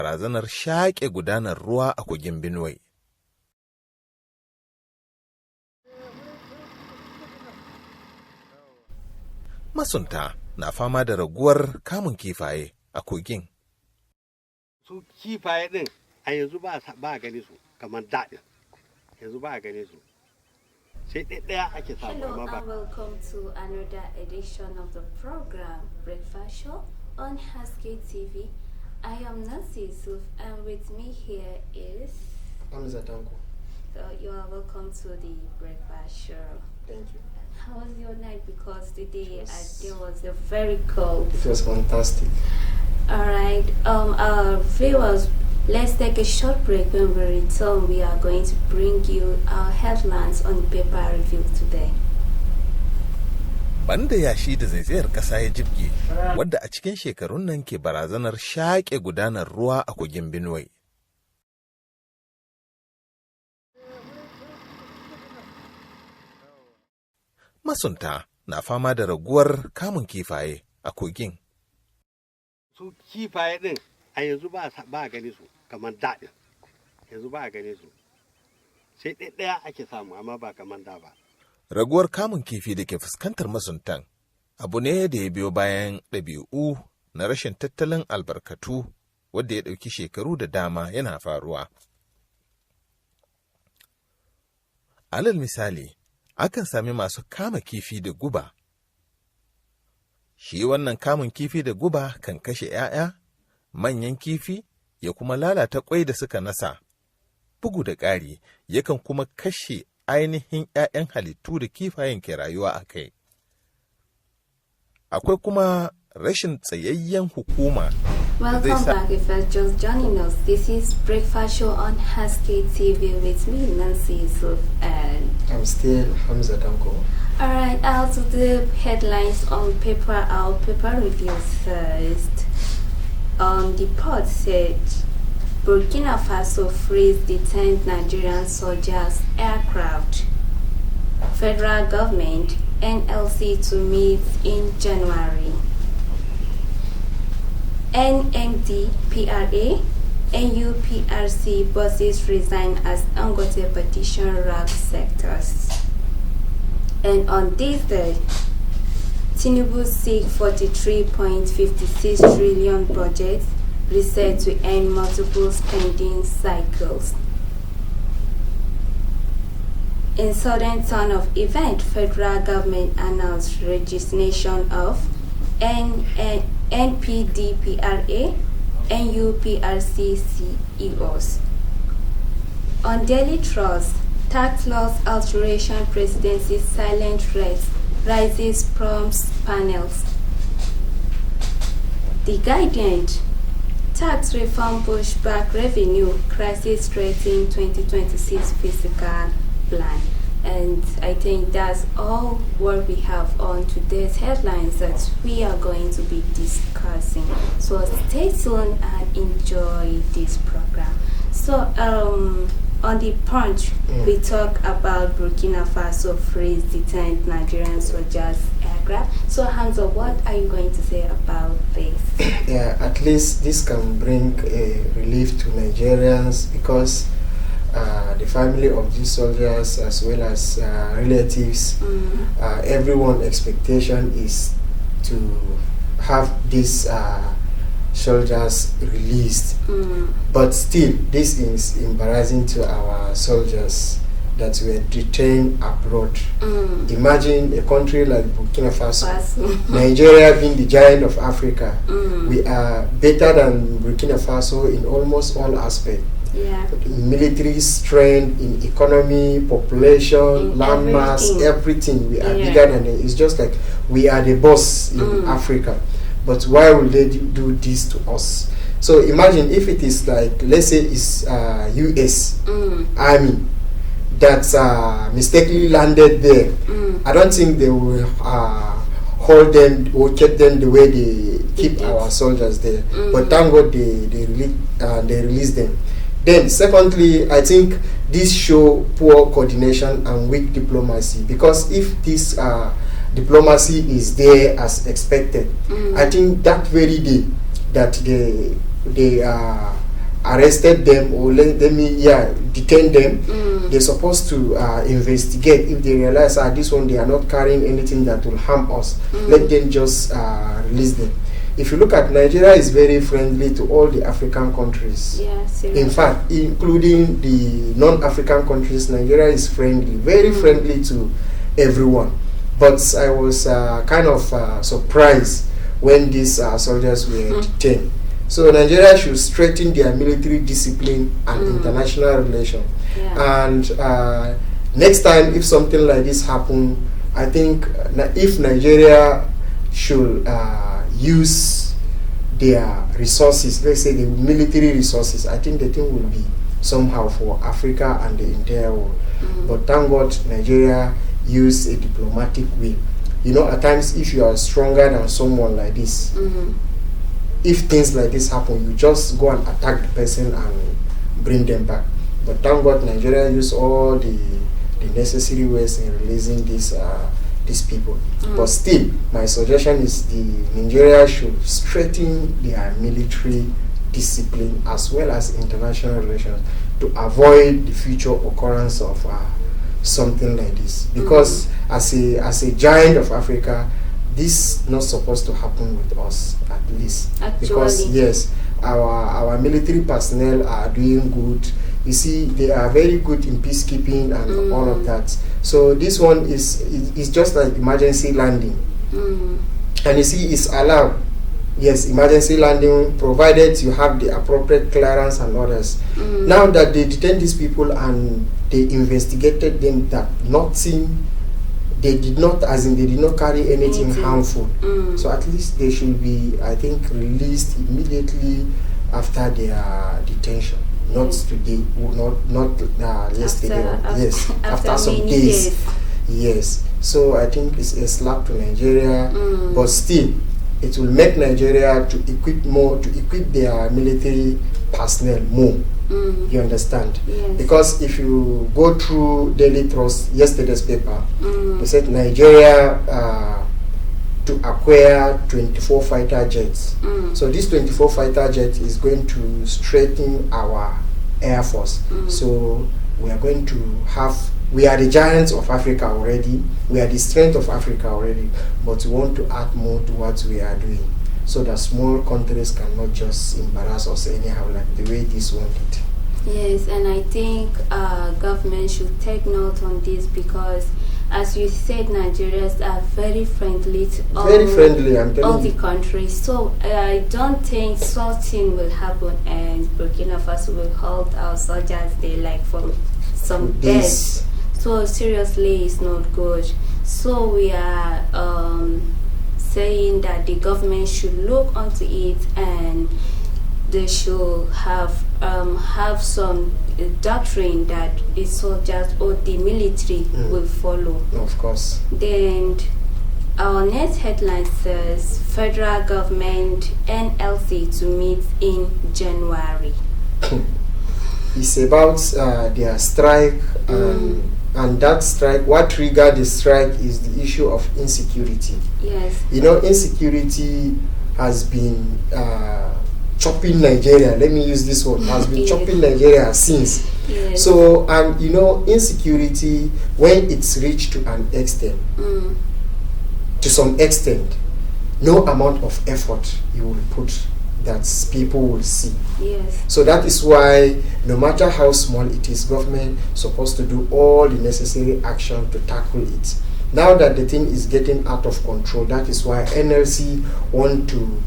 barazanar shaƙe gudanar ruwa a kogin Benue. Masunta na fama da raguwar kamun kifaye a kogin. Su kifaye din a yanzu ba a gane su kamar daɗin, yanzu ba a gane su. Sai ɗaya ake samu amma ba. Hello and welcome to another edition of the program Breakfast Show on Haske TV. I am Nancy Yusuf and with me here is Hamza Tanko. So you are welcome to the Breakfast Show. Thank you. How was your night? Because today there was a very cold. It was fantastic. Alright, our viewers, let's take a short break. When we return, we are going to bring you our headlines on the paper review today. Banda yashi da zaizayar ƙasa ya jibge, wadda a cikin shekarun nan ke barazanar shaƙe gudanar ruwa a kogin Benue. Masunta na fama da raguwar kamun kifaye a kogin. Su kifaye din a yanzu ba a gane su kamar daɗin, yanzu ba a gane su. Sai ɗaya ake samu amma ba kamar da ba. Raguwar kamun kifi da ke fuskantar masuntan abu ne da ya biyo bayan ɗabi'u na rashin tattalin albarkatu wadda ya ɗauki shekaru da dama yana faruwa. Alal misali, akan sami masu kama kifi da guba. Shi wannan kamun kifi da guba kan kashe ‘ya'ya, manyan kifi, ya kuma lalata ƙwai da suka nasa. Bugu da ƙari, yakan kuma kashe ainihin ‘ya'yan halittu da kifayen ke rayuwa a kai. Akwai kuma rashin tsayayyen hukuma. Welcome back if you're just joining us. This is Breakfast Show on Haske TV with me, Nancy Yusuf, and I'm still Hamza Tanko. Alright, out to the headlines on paper, our paper review first. The port said Burkina Faso frees detained Nigerian soldiers' aircraft. Federal government, NLC to meet in January. NMD, PRA, NUPRC bosses resign as Angote petition rag sectors. And on this day, Tinubu seek 43.56 trillion budget reset to end multiple spending cycles. In southern turn of event, federal government announced registration of NPDPRA, NUPRC CEOs. On Daily Trust, tax laws alteration presidency's silent race rises prompts panels. The Guardian, tax reform pushback revenue crisis threatening 2026 fiscal plan. And I think that's all what we have on today's headlines that we are going to be discussing. So stay tuned and enjoy this program. So on the Punch, we talk about Burkina Faso frees detained Nigerian soldiers' aircraft. So Hamza, what are you going to say about this? Yeah, at least this can bring a relief to Nigerians because the family of these soldiers as well as relatives, everyone's expectation is to have these soldiers released. But still, this is embarrassing to our soldiers that were detained abroad. Imagine a country like Burkina Faso, Nigeria being the giant of Africa. We are better than Burkina Faso in almost all aspects. Yeah. Military strength, in economy, population, landmass, everything. We are bigger than them. It's just like we are the boss in Africa. But why will they do this to us? So imagine if it is like, let's say it's US Army that mistakenly landed there. I don't think they will hold them or keep them the way they keep our soldiers there. But thank God they release them. Then secondly, I think this show poor coordination and weak diplomacy, because if this diplomacy is there as expected, I think that very day that they arrested them or detain them, they're supposed to investigate. If they realize this one they are not carrying anything that will harm us, let them just release them. If you look at Nigeria, is very friendly to all the African countries. In fact, including the non-African countries, Nigeria is friendly, very friendly to everyone. But I was kind of surprised when these soldiers were detained. So Nigeria should strengthen their military discipline and international relations. And next time, if something like this happens, I think if Nigeria should use their resources, let's say the military resources, I think the thing will be somehow for Africa and the entire world. But thank God Nigeria use a diplomatic way. You know, at times if you are stronger than someone like this, if things like this happen, you just go and attack the person and bring them back. But thank God Nigeria use all the necessary ways in releasing these people. But still, my suggestion is the Nigeria should strengthen their military discipline as well as international relations to avoid the future occurrence of something like this. Because as a giant of Africa, this is not supposed to happen with us, at least. Actually. Because yes, our military personnel are doing good. You see, they are very good in peacekeeping and all of that. So this one is just like emergency landing. And you see, it's allowed. Yes, emergency landing, provided you have the appropriate clearance and others. Now that they detain these people and they investigated them, that nothing, they did not carry anything harmful. So at least they should be, I think, released immediately after their detention. Not today, not yesterday. Yes, after some days. Yes. So I think it's a slap to Nigeria, but still, it will make Nigeria to equip their military personnel more. You understand? Yes. Because if you go through Daily Trust yesterday's paper, they said Nigeria to acquire 24 fighter jets. So this 24 fighter jet is going to strengthen our air force. So we are going to have, we are the giants of Africa already, we are the strength of Africa already, but we want to add more to what we are doing, so that small countries cannot just embarrass us anyhow like the way this one did. Yes, and I think government should take note on this, because as you said, Nigerians are very friendly to all the countries. So I don't think something will happen and Burkina Faso will hold our soldiers there like for some days. So seriously, it's not good. So we are saying that the government should look onto it, and they should have some doctrine that the soldiers or the military will follow. Of course. Then our next headline says federal government NLC to meet in January. It's about their strike, and that strike, what triggered the strike is the issue of insecurity. Yes. You know, insecurity has been chopping Nigeria, let me use this word, has been chopping Nigeria since. Yes. So, and you know, insecurity, when it's reached to an extent, to some extent, no amount of effort you will put, that people will see. Yes. So that is why, no matter how small it is, government supposed to do all the necessary action to tackle it. Now that the thing is getting out of control, that is why NLC want to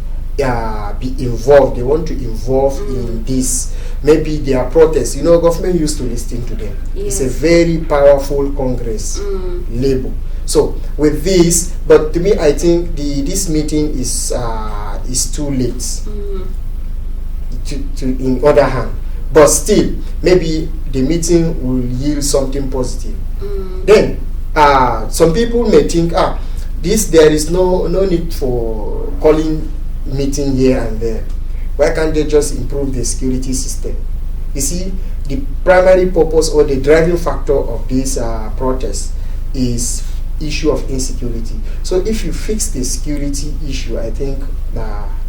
be involved. They want to involve in this. Maybe their protests. You know, government used to listen to them. Yes. It's a very powerful Congress label. So with this, but to me, I think this meeting is too late. In other hand, but still, maybe the meeting will yield something positive. Then, some people may think, there is no need for calling meeting here and there. Why can't they just improve the security system? You see, the primary purpose or the driving factor of this protest is issue of insecurity. So if you fix the security issue, I think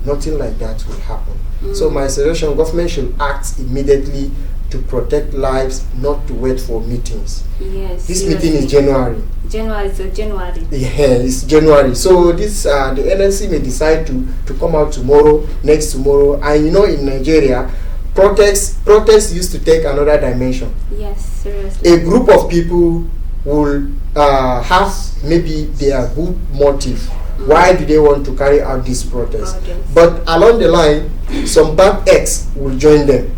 nothing like that will happen. So my suggestion, government should act immediately to protect lives, not to wait for meetings. Yes. This seriously. meeting is January. January. Yeah, it's January. So this the NLC may decide to come out tomorrow, next tomorrow. And you know, in Nigeria, protests used to take another dimension. Yes, seriously. A group of people will have maybe their good motive. Why do they want to carry out this protest? But along the line, some bad eggs will join them.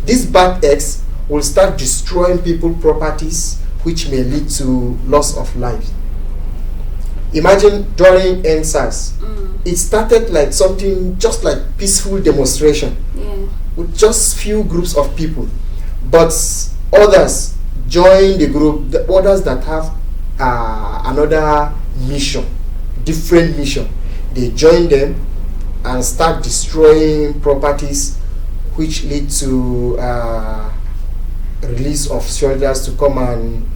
These bad eggs will start destroying people's properties, which may lead to loss of life. Imagine during NSAS, it started like something just like peaceful demonstration with just few groups of people, but others join the group, the others that have another mission, different mission. They join them and start destroying properties, which lead to release of soldiers to come and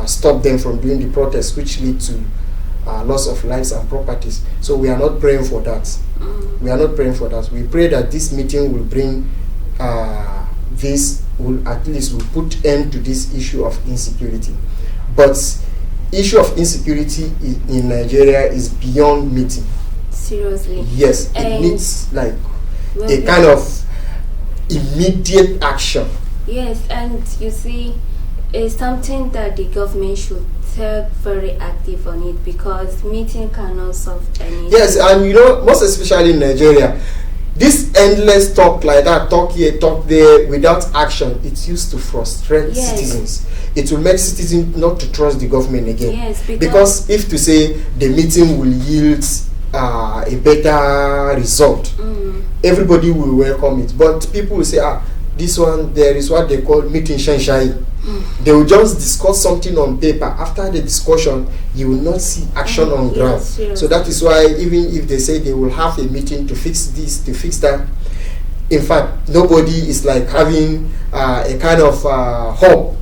stop them from doing the protest, which lead to loss of lives and properties. So we are not praying for that. We are not praying for that. We pray that this meeting will bring at least will put end to this issue of insecurity. But issue of insecurity in Nigeria is beyond meeting. Seriously. Yes, it needs like a kind of immediate action. Yes, and you see, it's something that the government should take very active on it, because meeting cannot solve anything. Yes, and you know, most especially in Nigeria, this endless talk like that, talk here, talk there, without action, it's used to frustrate citizens. It will make citizens not to trust the government again. Yes, because if to say the meeting will yield a better result, everybody will welcome it. But people will say, this one, there is what they call meeting shanshai. They will just discuss something on paper. After the discussion, you will not see action on ground. Yes. So that is why even if they say they will have a meeting to fix this, to fix that, in fact, nobody is like having a kind of hope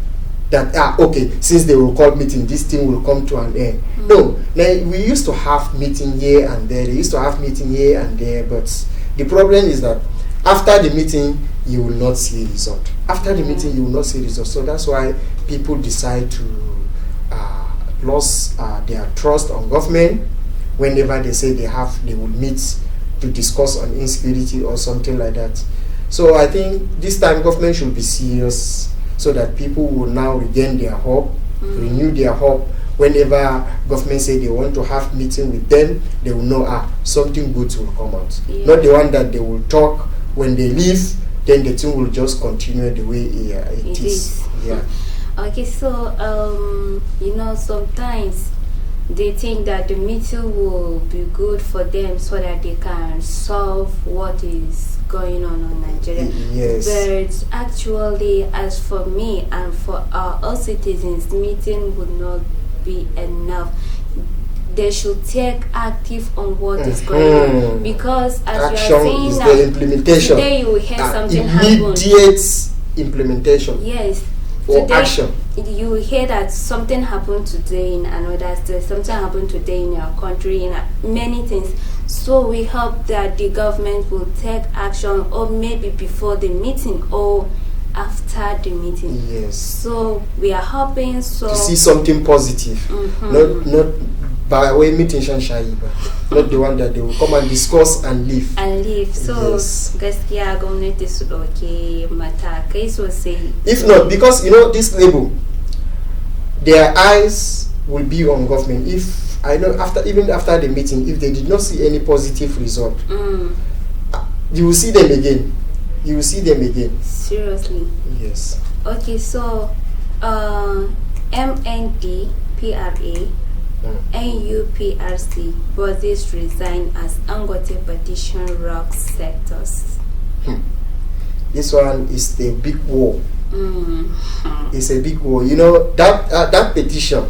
that, okay, since they will call meeting, this thing will come to an end. No, we used to have meeting here and there. They used to have meeting here and there. But the problem is that after the meeting, you will not see a result. After the meeting, you will not see a result. So that's why people decide to lose their trust on government whenever they say they will meet to discuss on insecurity or something like that. So I think this time government should be serious, so that people will now regain their hope, renew their hope. Whenever government say they want to have meeting with them, they will know something good will come out. Not the one that they will talk when they leave, then the thing will just continue the way it is. Yeah. Okay, so you know, sometimes they think that the meeting will be good for them so that they can solve what is going on in Nigeria. Yes. But actually, as for me and for all citizens, meeting would not be enough. They should take active on what is going on, because as action you are saying is now, the implementation. today you will hear something happen. Immediate implementation. Yes. Or Today, action. You will hear that something happened today in another state, something happened today in your country, in many things. So we hope that the government will take action, or maybe before the meeting or after the meeting. Yes. So we are hoping to see something positive. Not by way meeting Shanshai, not the one that they will come and discuss and leave. So gaskiya gwamnati su dauke matakai sosai. If not, because you know this label, their eyes will be on government. If I know even after the meeting, if they did not see any positive result, you will see them again. You will see them again. Seriously. Yes. Okay, so MNDPRA NUPRC bodies resign as Angote petition rocks sectors. This one is the big war. It's a big war. You know that petition.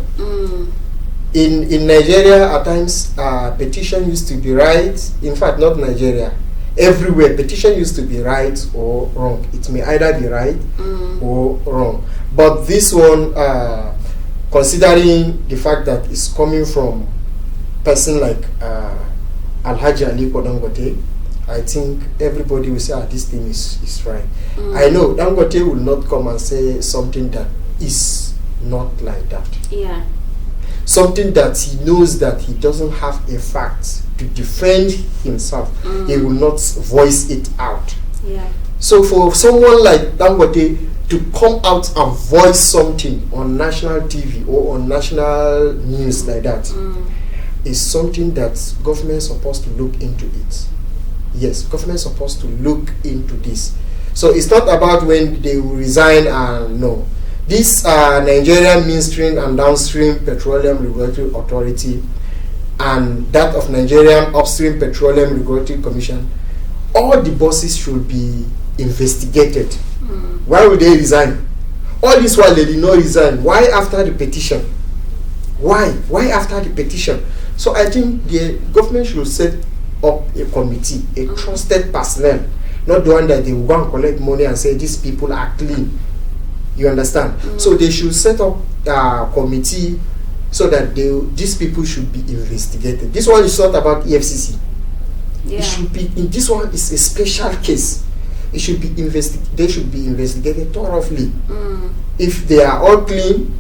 In Nigeria, at times petition used to be right. In fact, not Nigeria. Everywhere petition used to be right or wrong. It may either be right or wrong. But this one, considering the fact that it's coming from person like Alhaji Aliko Dangote, I think everybody will say, this thing is right. I know Dangote will not come and say something that is not like that. Yeah. Something that he knows that he doesn't have a fact to defend himself. He will not voice it out. Yeah. So for someone like Dangote to come out and voice something on national TV or on national news like that is something that government is supposed to look into it. Yes, government is supposed to look into this. So it's not about when they will resign and no. This Nigerian Midstream and Downstream Petroleum Regulatory Authority and that of Nigerian Upstream Petroleum Regulatory Commission, all the bosses should be investigated. Why would they resign? All this while they did not resign. Why after the petition? Why? Why after the petition? So I think the government should set up a committee, a trusted personnel, not the one that they will go and collect money and say these people are clean. You understand? So they should set up a committee so that these people should be investigated. This one is not about EFCC. Yeah. It should be in this one is a special case. It should be they should be investigated thoroughly. If they are all clean,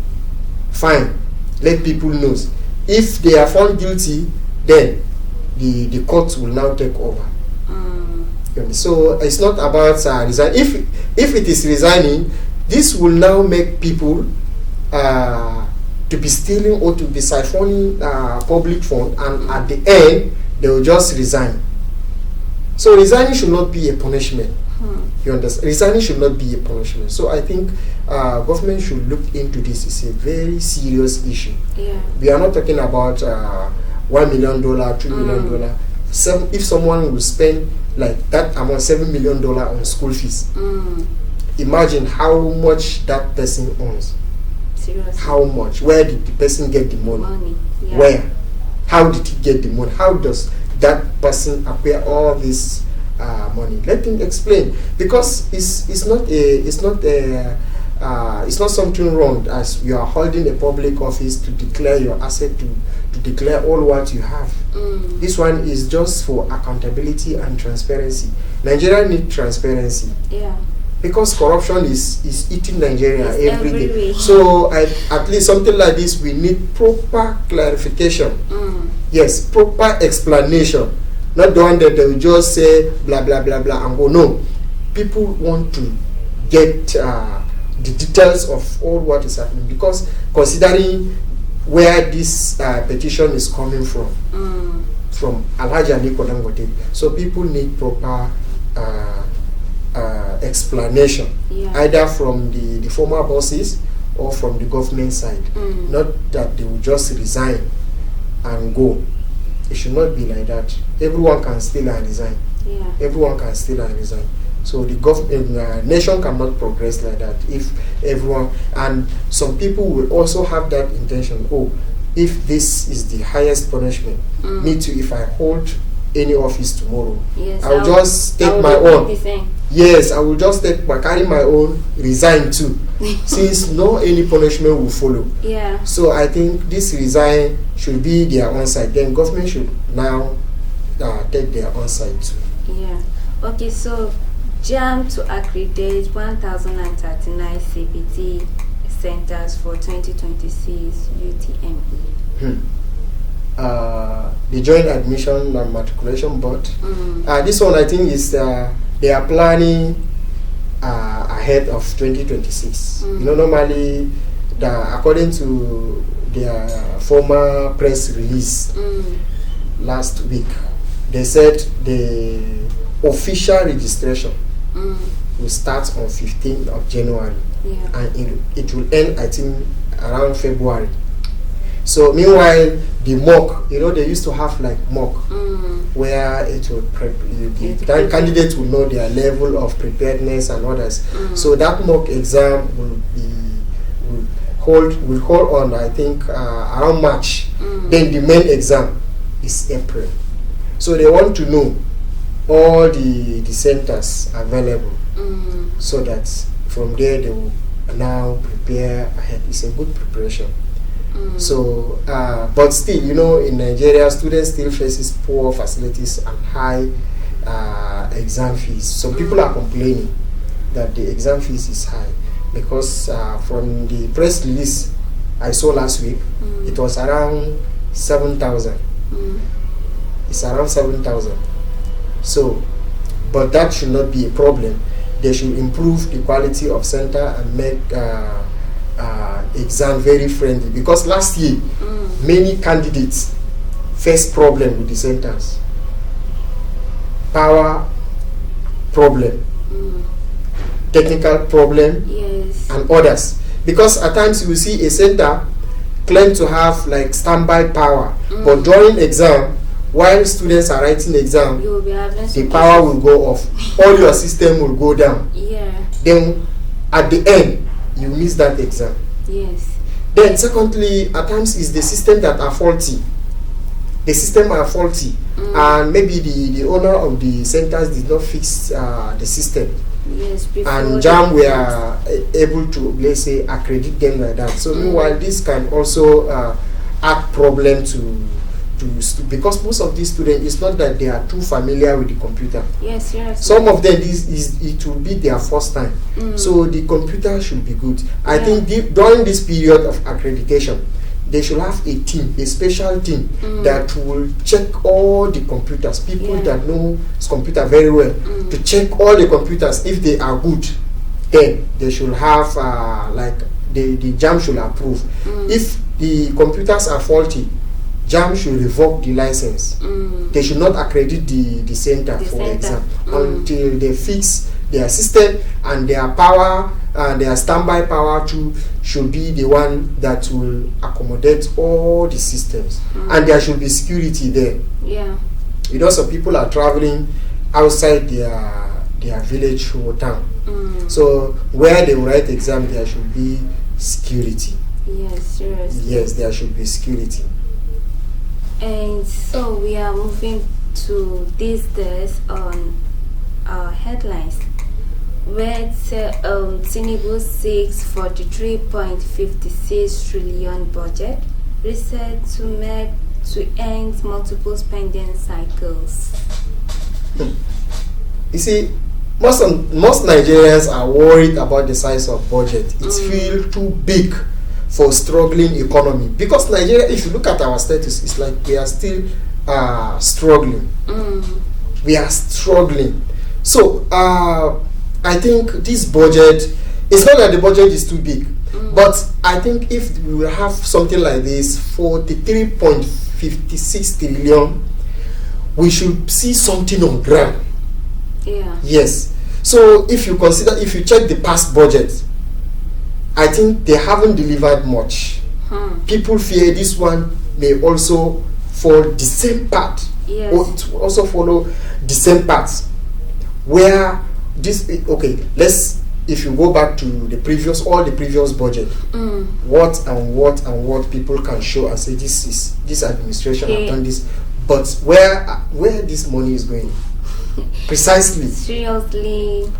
fine. Let people know. If they are found guilty, then the courts will now take over. So it's not about resign. If it is resigning, this will now make people to be stealing or to be siphoning public fund, and at the end they will just resign. So resigning should not be a punishment. You understand? Resigning should not be a punishment. So I think government should look into this. It's a very serious issue. Yeah. We are not talking about $1 million, $2 million. If someone will spend like that amount, $7 million on school fees, imagine how much that person owns. Seriously. How much? Where did the person get the money? Yeah. Where? How did he get the money? How does that person acquire all this money? Let him explain, because it's not something wrong as you are holding a public office to declare your asset, to declare all what you have. This one is just for accountability and transparency. Nigeria needs transparency. Yeah. Because corruption is eating Nigeria It's every day. everywhere. So at least something like this, we need proper clarification. Yes, proper explanation. Not the one that they will just say blah blah blah blah and go. No, people want to get the details of all what is happening, because considering where this petition is coming from Alhaji Aliko Dangote, so people need proper explanation, either from the former bosses or from the government side. Not that they will just resign and go. It should not be like that. Everyone can steal and resign. Yeah. Everyone can steal and resign. So the nation cannot progress like that. If everyone, and some people will also have that intention. Oh, if this is the highest punishment, me too. If I hold any office tomorrow, Yes, I'll just take my own. Yes, I will just carry my own, resign too, since no any punishment will follow. Yeah. So I think this resign should be their own side. Then government should now take their own side too. Yeah. Okay, so JAMB to accredit 1,039 CBT centers for 2026 UTME. The Joint Admission and Matriculation Board. This one I think is they are planning ahead of 2026. You know, normally, according to their former press release last week, they said the official registration will start on 15th of January, and it will end, I think, around February. So meanwhile, the mock, you know, they used to have like mock, where it will the candidates will know their level of preparedness and others. So that mock exam will hold on, I think, around March. Then the main exam is April. So they want to know all the centers available, so that from there they will now prepare ahead. It's a good preparation. So, but still, you know, in Nigeria, students still faces poor facilities and high exam fees. So people are complaining that the exam fees is high because from the press release I saw last week, it was around 7,000. It's around 7,000. So, but that should not be a problem. They should improve the quality of center and make exam very friendly. Because last year, many candidates faced problem with the centers. Power problem, technical problem, Yes. and others. Because at times you will see a center claim to have like standby power, but during exam, while students are writing exam, You will be having the some power issues. will go off. All your system will go down. Yeah. Then at the end, you miss that exam. Yes. Then secondly, at times it's the system that are faulty. The system are faulty, and maybe the owner of the centers did not fix the system. Yes. Before And the JAM were exams. able to, let's say, accredit them like that. So meanwhile, this can also add problem to because most of these students, it's not that they are too familiar with the computer. Yes. Yes. Some of them, it will be their first time. So the computer should be good. I Yeah. think during this period of accreditation, they should have a team, a special team that will check all the computers, people Yeah. that know computer very well, to check all the computers. If they are good, then they should have like the JAM should approve. If the computers are faulty, JAM should revoke the license. They should not accredit the center The for center. exam until they fix their system, and their power and their standby power too should be the one that will accommodate all the systems. And there should be security there. Yeah. You know, some people are traveling outside their village or town. So where they write exam, there should be security. Yes. Seriously. Yes, there should be security. And so we are moving to these days on our headlines, where Tinubu seeks 43.56 trillion budget reset to end multiple spending cycles. You see, most Nigerians are worried about the size of budget. It feels too big for struggling economy, because Nigeria, if you look at our status, it's like we are still struggling. We are struggling. So I think this budget, it's not that the budget is too big, but I think if we will have something like this, 43.56 trillion, we should see something on ground. Yeah. Yes. So if you check the past budget, I think they haven't delivered much. People fear this one may also fall the same path. Yes. Or it will also follow the same path. Where this, okay, if you go back to all the previous budget, what people can show and say this administration have done this, but where this money is going? Precisely. Seriously,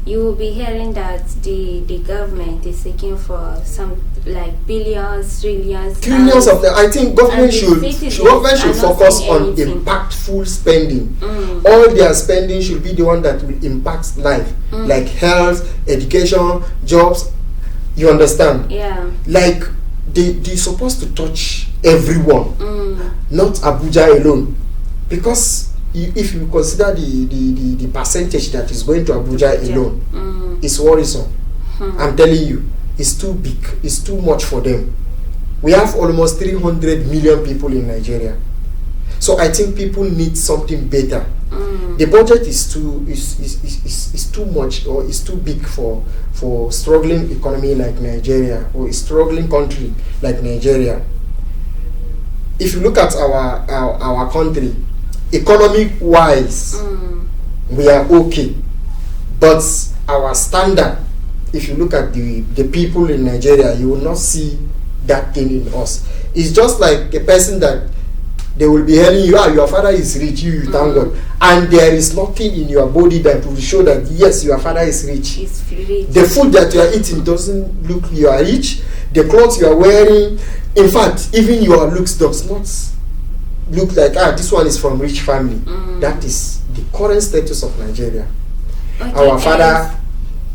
you will be hearing that the government is seeking for some like billions, trillions, Of them. I think government should focus on anything. impactful spending. All their spending should be the one that will impact life, like health, education, jobs. You understand? Yeah. Like they're supposed to touch everyone, not Abuja alone, because if you consider the percentage that is going to Abuja alone, it's worrisome. I'm telling you, it's too big. It's too much for them. We have almost 300 million people in Nigeria, so I think people need something better. The budget is too much, or is too big for struggling economy like Nigeria, or a struggling country like Nigeria. If you look at our country, economic wise, we are okay, but our standard, if you look at the people in Nigeria, you will not see that thing in us. It's just like a person that they will be telling you, your father is rich, you thank God, and there is nothing in your body that will show that yes, your father is rich. It's rich. The food that you are eating doesn't look you are rich. The clothes you are wearing, in fact, even your looks does not look like, this one is from rich family. That is the current status of Nigeria. Okay, Our father,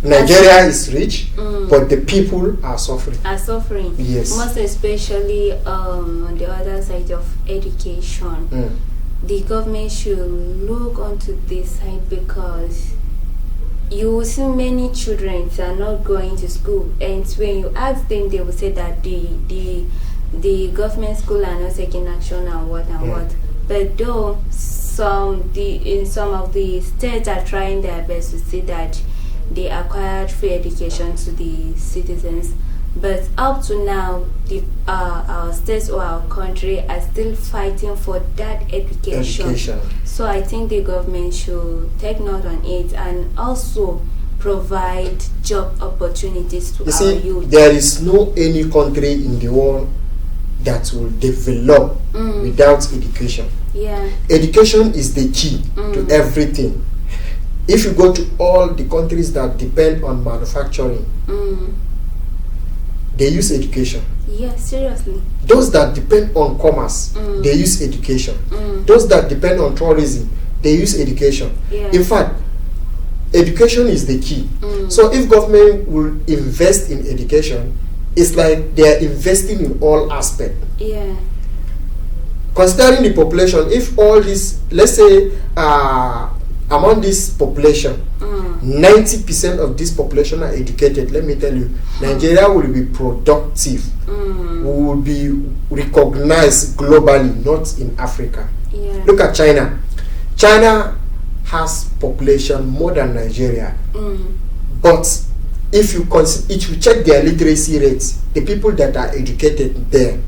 Nigeria is rich, but the people are suffering. Yes. Most especially on the other side of education. The government should look onto this side, because you will see many children are not going to school, and when you ask them, they will say that the government school are not taking action and what. But though in some of the states are trying their best to see that they acquired free education to the citizens, but up to now, our states or our country are still fighting for that education. So I think the government should take note on it and also provide job opportunities to our youth. There is no any country in the world that will develop without education. Yeah. Education is the key to everything. If you go to all the countries that depend on manufacturing, they use education. Yes, seriously. Those that depend on commerce, they use education. Those that depend on tourism, they use education. Yeah. In fact, education is the key. So if government will invest in education, it's like they are investing in all aspects. Yeah. Considering the population, if all this, let's say, among this population, 90% of this population are educated, let me tell you, Nigeria will be productive. We will be recognized globally, not in Africa. Yeah. Look at China. China has population more than Nigeria. But if you check their literacy rates, the people that are educated there,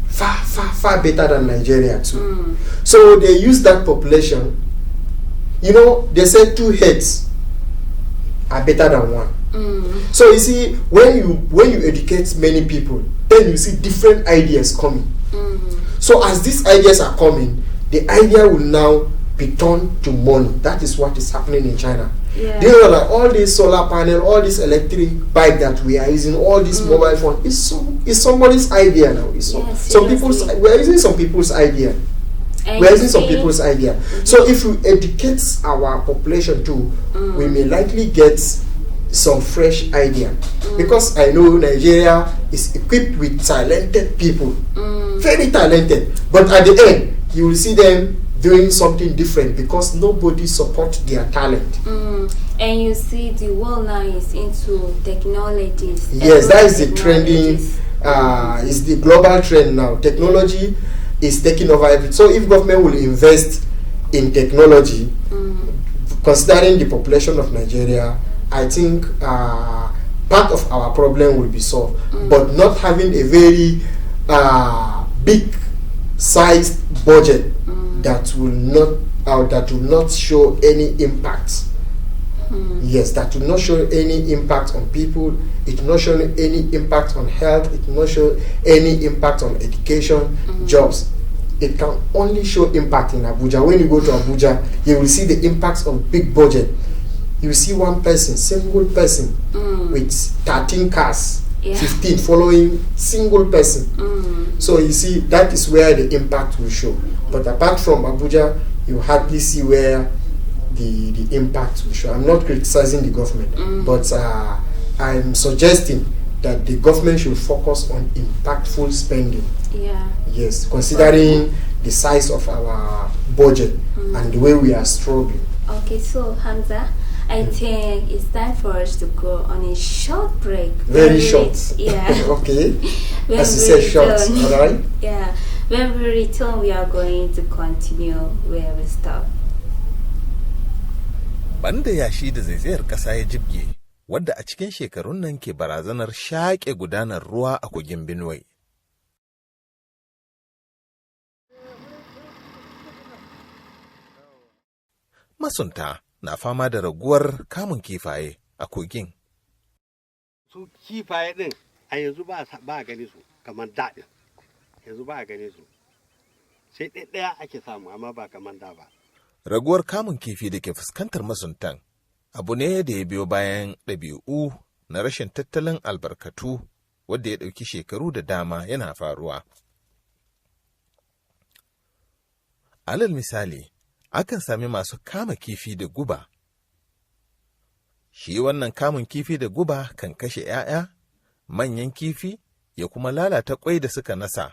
far better than Nigeria too. So they use that population. You know, they say 2 heads are better than 1. So you see, when you educate many people, then you see different ideas coming. So as these ideas are coming, the idea will now be turned to money. That is what is happening in China. Yeah. Do you know that all these solar panel, all this electric bike that we are using, all this mobile phone, is somebody's idea now. We are using some people's idea. We are using some people's idea. So if we educate our population too, we may likely get some fresh idea. Because I know Nigeria is equipped with talented people, very talented. But at the end, you will see them doing something different because nobody supports their talent. And you see, the world now is into technologies. Yes, that is the trending. Is the global trend now. Technology is taking over everything. So if government will invest in technology, considering the population of Nigeria, I think part of our problem will be solved. But not having a very big sized budget that will not show any impact. Yes, that will not show any impact on people. It will not show any impact on health. It will not show any impact on education, jobs. It can only show impact in Abuja. When you go to Abuja, you will see the impacts of big budget. You will see one person, single person, with 13 cars, 15 following, single person. So you see, that is where the impact will show. But apart from Abuja, you hardly see where the impact will show. I'm not criticizing the government, but I'm suggesting that the government should focus on impactful spending. Yeah. Yes, considering the size of our budget and the way we are struggling. Okay, so Hamza, I think it's time for us to go on a short break. Very short. Yeah. Okay. As you said, short. All right. Yeah. When we return, we are going to continue where we stopped. Banda yashi da zaizayar ƙasa ya jibge, wadda a cikin shekarun nan ke barazanar shaƙe gudanar ruwa a kogin Benue. Masunta na fama da raguwar kamun kifaye a kogin. Su kifaye din a yanzu ba gani su kamar daɗin. Yanzu ba gani su. Sai ɗaya ake samu amma ba kamar da ba. Raguwar kamun kifi da ke fuskantar masuntan abu ne da ya biyo bayan ɗabi'u na rashin tattalin albarkatu wadda ya ɗauki shekaru da dama yana faruwa. Alal misali, akan sami masu kama kifi da guba. Shi wannan kamun kifi da guba kan kashe ‘ya'ya, manyan kifi, ya kuma lalata ƙwai da suka nasa.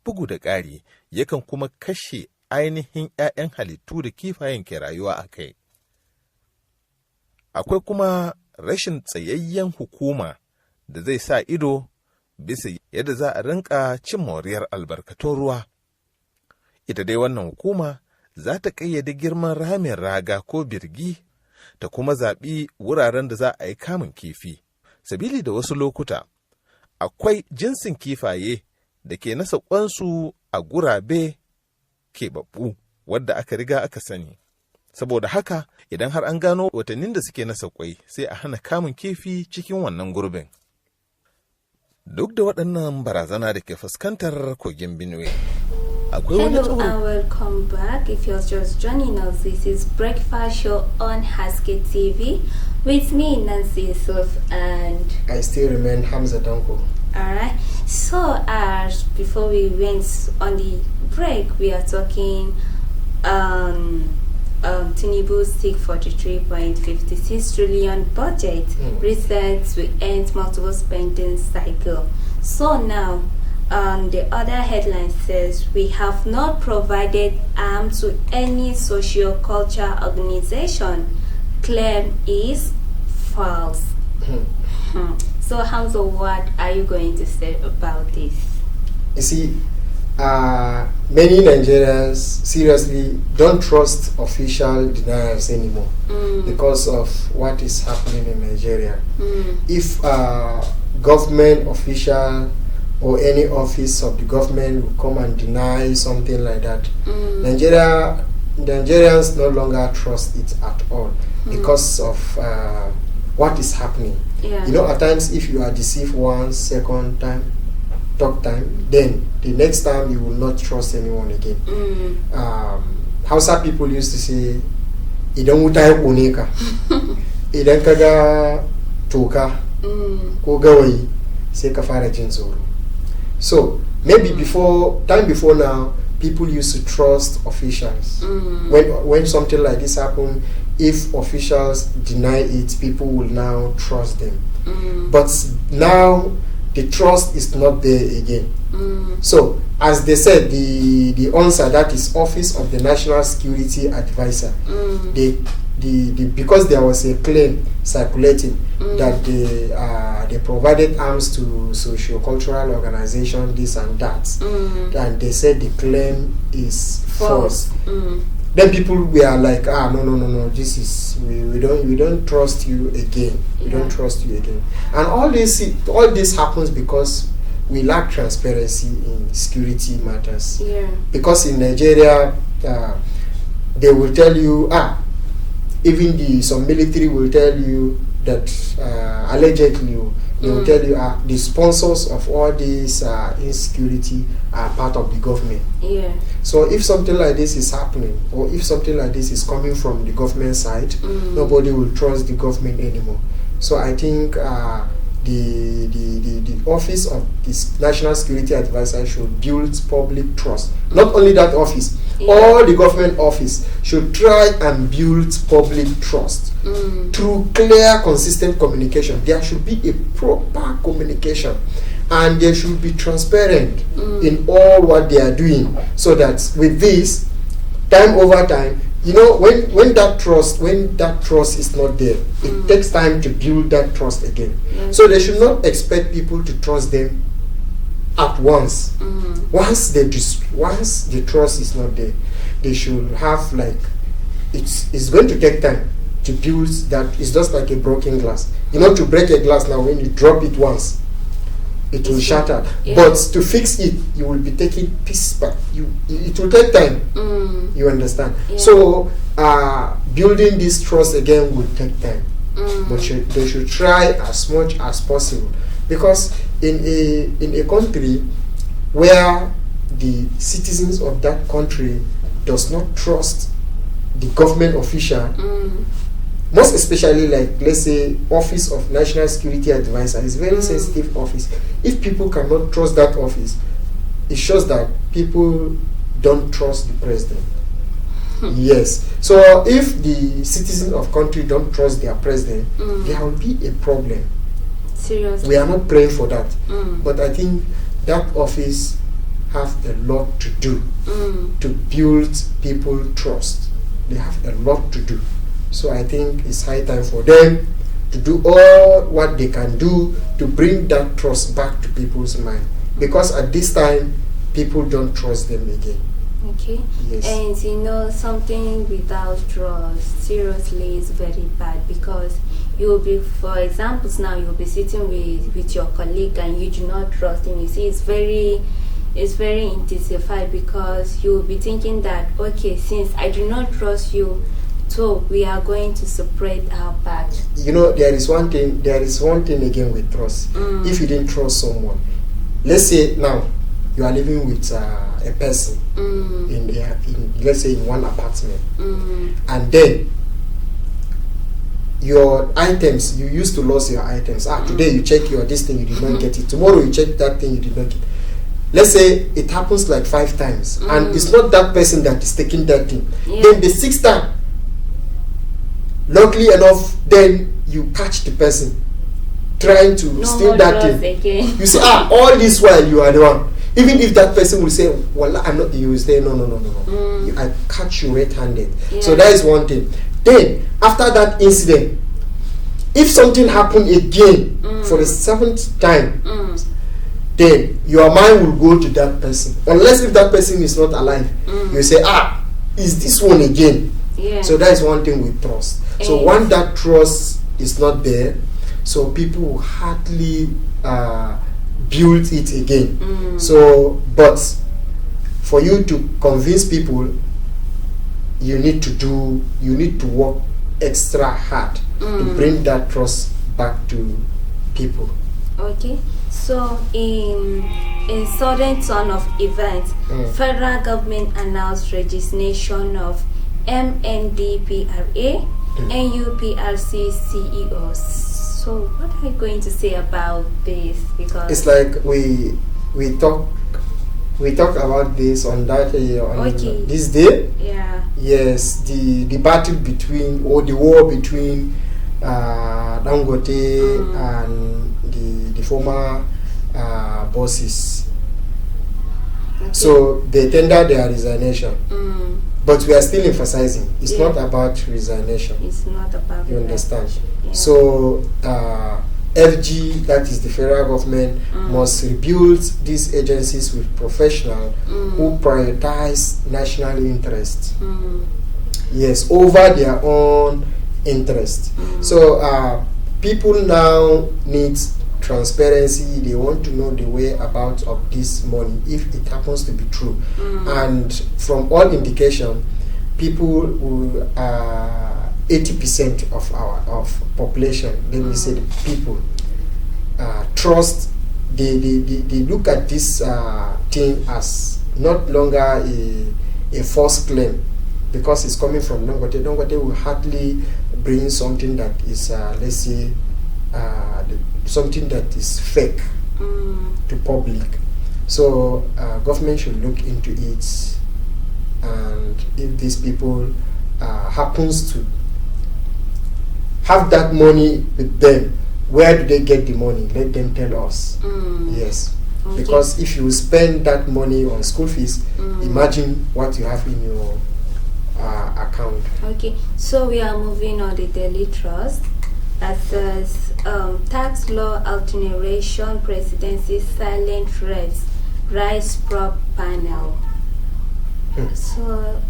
Bugu da ƙari, yakan kuma kashe ainihin ‘ya'yan halittu da kifayen ke rayuwa a kai. Akwai kuma rashin tsayayyen hukuma da zai sa ido bisa yadda za a rinka cin moriyar albarkatun ruwa. Ita dai wannan hukuma za ta ƙayyade girman ramin raga ko birgi ta kuma zaɓi wuraren da za a yi kamun kifi. Sabili da wasu lokuta, akwai jinsin kifaye da ke nasa ƙwansu a gurabe keɓaɓɓu wadda aka riga aka sani. Saboda haka, idan har an gano watannin da suke nasa ƙwai, sai a hana kamun kifi cikin wannan gurbin. Duk da waɗannan barazana da ke fuskantar kogin Benue, akwai wani Hello and welcome back. If you're just joining us, this is Breakfast Show on Haske TV with me, Nancy Yusuf, and I still remain Hamza Danko. Alright, so as before we went on the break, we are talking Tinubu's take 43.56 trillion budget resets will end multiple spending cycle. So now, the other headline says we have not provided arms to any socio-cultural organization. Claim is false. So Hamza, what are you going to say about this? You see, many Nigerians seriously don't trust official denials anymore because of what is happening in Nigeria. If government official or any office of the government will come and deny something like that, Nigerians no longer trust it at all because of what is happening. Yeah. You know, at times if you are deceived once, second time, third time, then the next time you will not trust anyone again. Hausa people used to say, idan wuta ya kone ka, idan ka ga toka ko gawayi sai ka fara jin tsoro. So maybe before now, people used to trust officials. When something like this happened, if officials deny it, people will now trust them. But now the trust is not there again. So as they said, the answer, that is Office of the National Security Advisor, because there was a claim circulating that they provided arms to socio-cultural organization, this and that, and they said the claim is false. Then people were like, no, this is we don't trust you again. We don't trust you again. And all this happens because we lack transparency in security matters. Yeah. Because in Nigeria, they will tell you, even some military will tell you that allegedly they will tell you the sponsors of all this insecurity are part of the government. Yeah. So if something like this is happening, or if something like this is coming from the government side, nobody will trust the government anymore. So I think the office of this National Security Advisor should build public trust. Not only that office, all the government office should try and build public trust through clear, consistent communication. There should be a proper communication, and they should be transparent in all what they are doing, so that with this, time over time, you know, when that trust is not there, it takes time to build that trust again. So they should not expect people to trust them at once. Once the trust is not there, they should have, like, it's going to take time to build that. It's just like a broken glass. You know, to break a glass now, when you drop it once, it will shatter. But to fix it, you will be taking piece by it will take time. You understand? So building this trust again will take time. But they should try as much as possible, because in a country where the citizens of that country does not trust the government official, most especially, like, let's say, Office of National Security Advisor is very sensitive office. If people cannot trust that office, it shows that people don't trust the president. Yes. So if the citizens of country don't trust their president, there will be a problem. Seriously. We are not praying for that. But I think that office have a lot to do to build people trust. They have a lot to do. So I think it's high time for them to do all what they can do to bring that trust back to people's mind. Because at this time, people don't trust them again. Okay. Yes. And you know, something without trust seriously is very bad, because you'll be, for examples now, you'll be sitting with your colleague and you do not trust him. You see, it's very intensified, because you'll be thinking that, okay, since I do not trust you, so we are going to separate our paths. You know, there is one thing again with trust. If you didn't trust someone, let's say now you are living with a person in let's say in one apartment, and then your items, you used to lose your items. Today you check your this thing, you did not get it. Tomorrow you check that thing, you did not get it. Let's say it happens like 5 times, and it's not that person that is taking that thing. Then the 6th time, luckily enough, then you catch the person trying to steal that thing. Again. You say, all this while you are the one. Even if that person will say, well, I'm not, you will say, no. I catch you red-handed. So that is one thing. Then, after that incident, if something happened again for the 7th time, then your mind will go to that person. Unless if that person is not alive, you say, is this one again? So that is one thing with trust. So once that trust is not there, so people will hardly build it again. So, but for you to convince people, you need to work extra hard to bring that trust back to people. Okay. So in sudden turn of events, federal government announced registration of MNDPRA, NUPRC CEOs. So what are you going to say about this? Because it's like we talk about this on that this day. Yes, the battle between, or the war between Dangote and the former bosses. So they tendered their resignation. But we are still emphasizing, it's not about resignation. It's not about You understand? So FG, that is the federal government, must rebuild these agencies with professionals who prioritize national interest. Yes, over their own interest. So people now need transparency. They want to know the whereabouts of this money, if it happens to be true. And from all indication, people who 80% of population, let me say the people, trust. They look at this thing as not longer a false claim, because it's coming from Dangote. Dangote will hardly bring something that is let's say something that is fake to public. So government should look into it, and if these people happens to have that money with them, where do they get the money? Let them tell us. Yes. Okay. Because if you spend that money on school fees, imagine what you have in your account. Okay, so we are moving on the Daily Trust. That says tax law alteration, presidency silent threats, rise prop panel. So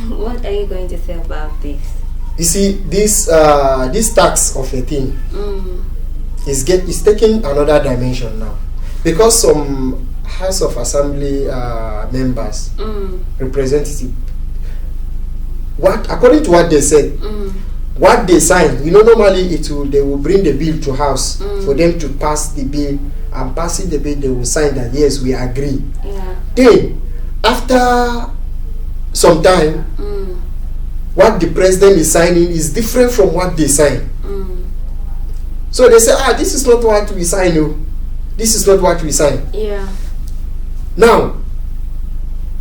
what are you going to say about this? You see, this tax of a thing is taking another dimension now, because some House of Assembly members, representative, according to what they said, what they sign, normally they will bring the bill to House for them to pass the bill, and passing the bill they will sign that yes, we agree. Then after some time, what the president is signing is different from what they sign. So they say, this is not what we sign. This is not what we sign. Yeah. Now,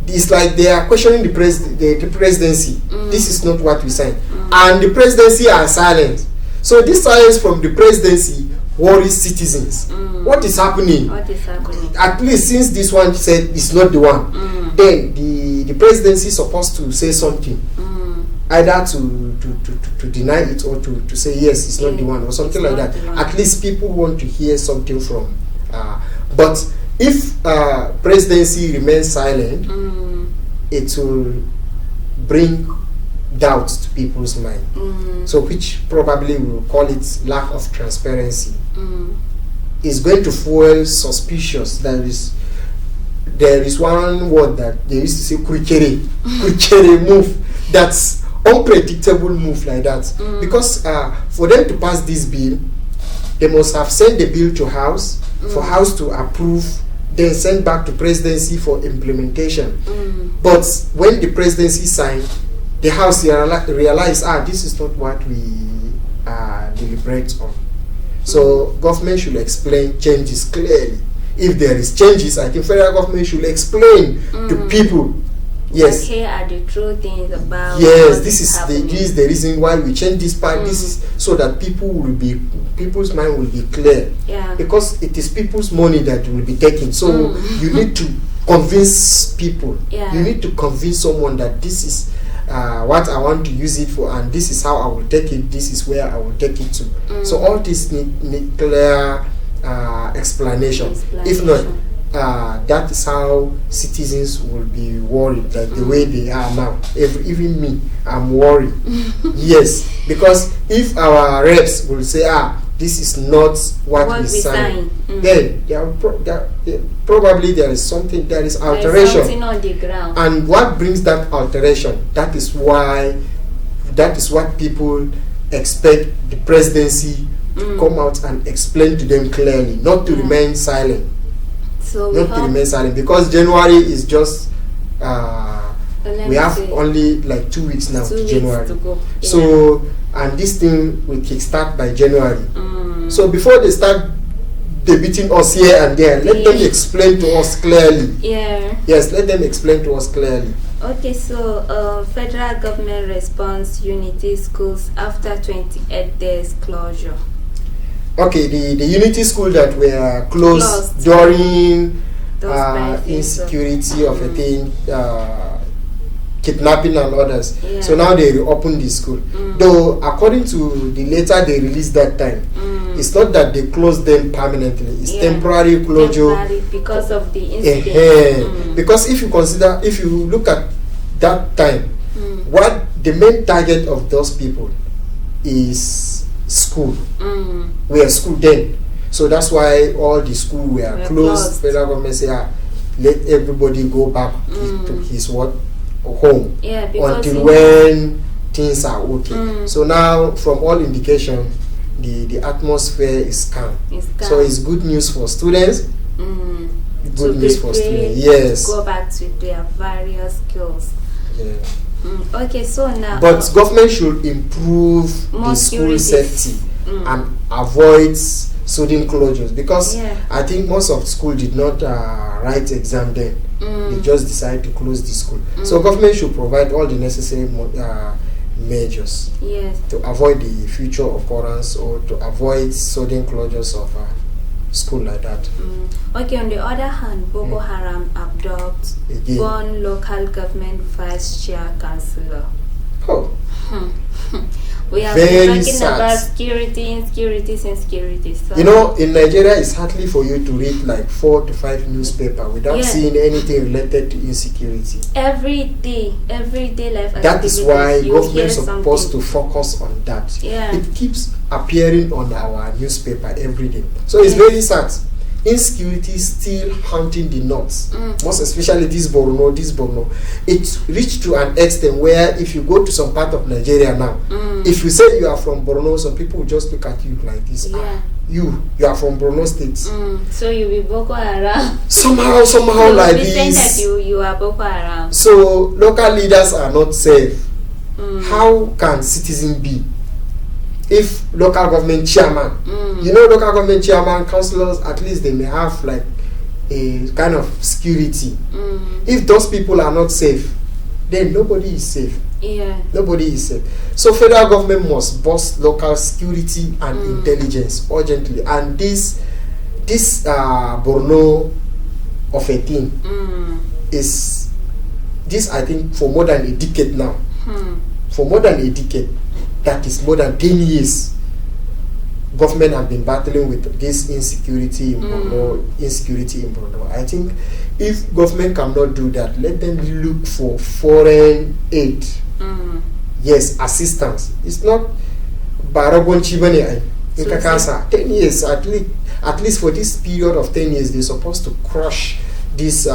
it's like they are questioning the presidency. This is not what we signed, and the presidency are silent. So this silence from the presidency worries citizens. What is happening? What is happening? At least since this one said it's not the one, then the presidency is supposed to say something, either to deny it or to say yes, it's not the one, or something like that. At least people want to hear something from. But if presidency remains silent, it will bring doubt to people's mind. So which probably will call it lack of transparency. Is going to fuel suspicious. There is one word that they used to say kurikere move. That's unpredictable move like that. Because for them to pass this bill, they must have sent the bill to House for House to approve, then send back to presidency for implementation. But when the presidency signed, the House realized, this is not what we deliberate on. So government should explain changes clearly. If there is changes, I think federal government should explain to people. Yes. Like, here are the true things about. Yes, this is the reason why we change this part. This is so that people's mind will be clear. Yeah. Because it is people's money that will be taken. So you need to convince people. Yeah. You need to convince someone that this is what I want to use it for, and this is how I will take it. This is where I will take it to. So all this need clear explanation. If not, that is how citizens will be worried, like the way they are now. Even me, I'm worried. Yes, because if our reps will say, this is not what we signed, then probably there is something, there is alteration. There is something on the ground. And what brings that alteration? That is what people expect the presidency to come out and explain to them clearly, not to remain silent. So not to remain silent, because January is just we have only like 2 weeks now to January. To go. Yeah. So, and this thing will kickstart by January. So before they start debating us here and there, let them explain to us clearly. Yeah. Yes, let them explain to us clearly. Okay, so federal government response Unity schools after 28 days closure. Okay, the Unity school that were closed during insecurity of a thing, kidnapping and others. Yeah. So now they reopened the school. Though according to the letter they released that time, it's not that they closed them permanently. It's temporary closure. Temporary because of the incident. Because if you look at that time, what the main target of those people is school. We are school then. So that's why all the school were closed. Federal government say, let everybody go back to his home until when things are okay. So now, from all indication, the atmosphere is calm. So it's good news for students. Good news for students. Yes. Go back to their various skills. Yeah. Okay, so now. But government should improve the school safety and avoid sudden closures, because I think most of school did not write exam then. They just decided to close the school. So government should provide all the necessary measures to avoid the future occurrence or to avoid sudden closures of school like that. Okay, on the other hand, Boko Haram abducts one local government vice chair councillor. We have been talking about insecurity. So you know, in Nigeria, it's hardly for you to read like 4 to 5 newspapers without seeing anything related to insecurity. Every day life. That is why government is supposed to focus on that. It keeps appearing on our newspaper every day. So it's very sad. Insecurity is still haunting the north, most especially this Borno. It reached to an extent where if you go to some part of Nigeria now, if you say you are from Borno, some people will just look at you like this. You are from Borno State. So you be Boko Haram. Somehow like this. That you are Boko Haram. So local leaders are not safe. How can citizens be? If local government chairman, local government chairman, councillors, at least they may have like a kind of security. If those people are not safe, then nobody is safe. Yeah. Nobody is safe. So federal government must boost local security and intelligence urgently. And this Borno of a thing is this, I think, for more than a decade now. For more than a decade, that is more than 10 years, government have been battling with this insecurity in Borno. I think if government cannot do that, let them look for foreign aid. Yes, assistance. It's not Baragon Chibane in Kakasa. 10 years, at least for this period of 10 years, they're supposed to crush these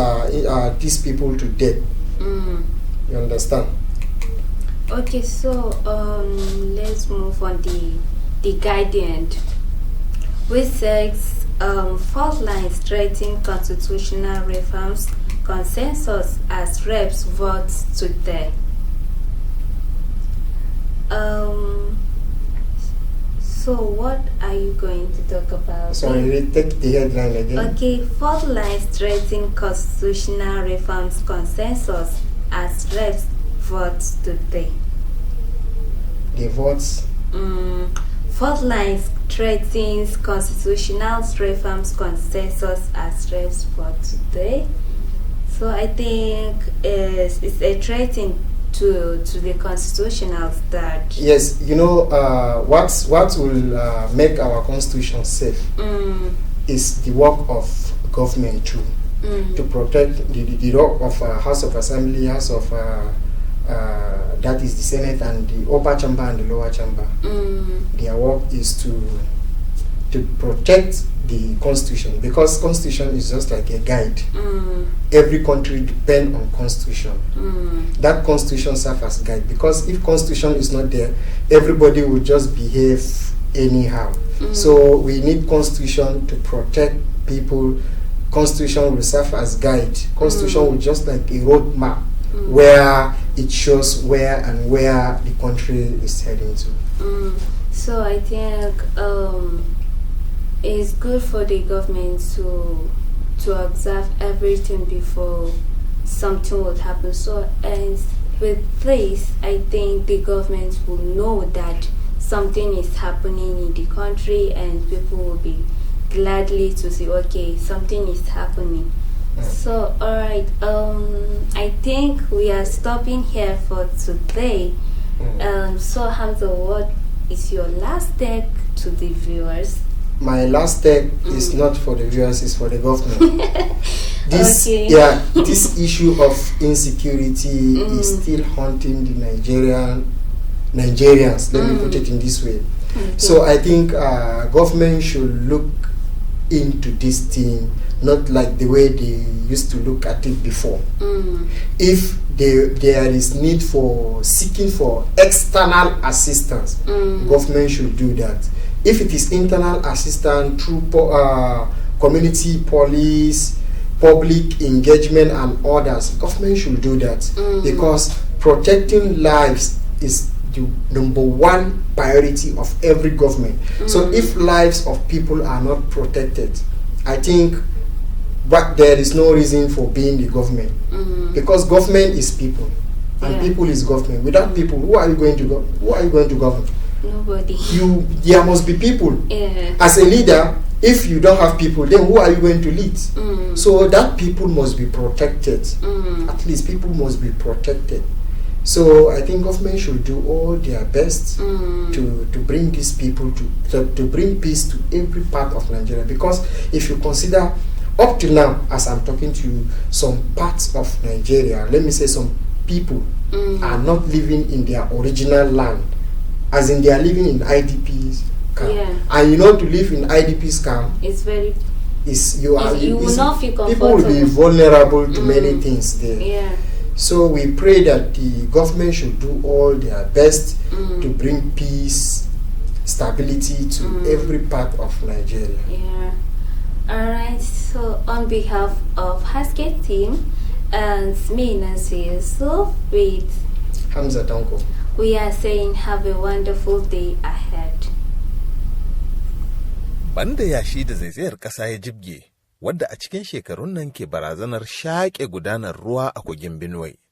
people to death. You understand? Okay, so let's move on the Guardian, which says fault lines threaten constitutional reforms, consensus as reps votes today. So what are you going to talk about? Sorry, take the headline again. Okay, fault lines threaten constitutional reforms, consensus as reps votes today. The votes. Fault lines threatens constitutional reforms, consensus as reps for today. So I think it's a threat to the constitutionals that. Yes, you know what will make our constitution safe is the work of government too, to protect the work of House of Assembly, House of that is the Senate, and the upper chamber and the lower chamber. Their work is to protect the constitution, because constitution is just like a guide. Every country depends on constitution. That constitution serves as guide, because if constitution is not there, everybody will just behave anyhow. So we need constitution to protect people. Constitution will serve as guide. Constitution will just like a road map where it shows where the country is heading to. So I think it's good for the government to observe everything before something would happen. So, and with this, I think the government will know that something is happening in the country, and people will be gladly to see, okay, something is happening. So, all right, I think we are stopping here for today. So, Hamza, what is your last take to the viewers? My last take is not for the viewers, it's for the government. This issue of insecurity is still haunting the Nigerians. Let me put it in this way. So I think government should look into this thing, not like the way they used to look at it before. If there is need for seeking for external assistance, government should do that. If it is internal assistance through community police, public engagement and others, government should do that, because protecting lives is the number one priority of every government. So if lives of people are not protected, I think there is no reason for being the government, because government is people and people is government. Without people, who are you going to govern? Nobody. There must be people. As a leader, if you don't have people, then who are you going to lead? So that people must be protected. At least people must be protected. So I think government should do all their best to bring these people to bring peace to every part of Nigeria. Because if you consider up to now, as I'm talking to you, some parts of Nigeria, let me say some people are not living in their original land. As in, they are living in IDPs camp. And you know, to live in IDPs camp, it's very. You will not feel comfortable. People will be vulnerable to many things there. So we pray that the government should do all their best to bring peace, stability to every part of Nigeria. Alright, so on behalf of Hasket team and me, Nancy Yusuf, with Hamza Tanko, we are saying have a wonderful day ahead. Banda yashi da zaizayar ƙasa ya jibge, wadda a cikin shekarun nan ke barazanar shaƙe gudanar ruwa a kogin Benue.